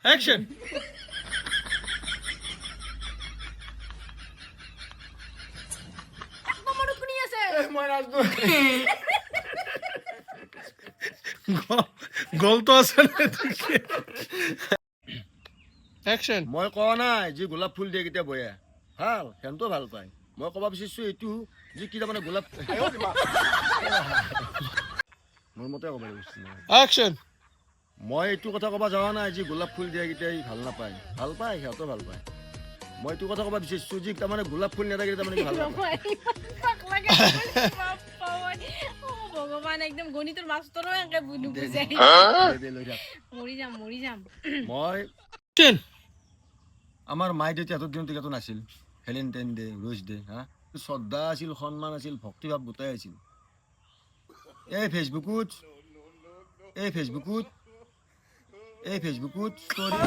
Action. তোমারও কোনি আছে মই নাচবো গল তো আছে না দেখে। অ্যাকশন। মই কোৱা নাই যি গোলাপ ফুল দিয়ে কেতিয়া বয়ে ভাল সেনতো ভাল পায় মই ক'ব বিচাৰিছো এইটো যি কি তাৰমানে গোলাপ মোৰ মতে ক'ব লাগিছিল অ্যাকশন। মই এইটো কথা ক'ব যোৱা নাই যি গোলাপ ফুল দিয়ে কেতিয়া ভাল নাপায় ভাল পায় সিহঁতো ভাল পায় মই এইটো কথা ক'ব বিচাৰিছো যি তাৰমানে গোলাপ ফুল নিদিয়ে তাৰমানে কি ভাল নাপায় ভগৱান একদম গণিতৰ মাষ্টৰো এনেকে নুবুজাই দে, দে, লৈ থাক। মৰি যাম মই অ্যাকশন। আমাৰ মায়ে দেউতা হাতত দিওঁতে কেতো নাছিল ভেলেণ্টাইন ডে ৰ'জ ডে হা শ্ৰদ্ধা আছিল সন্মান আছিল ভক্তিভাৱ গোটাই আছিল এই ফেচবুকত ষ্টৰি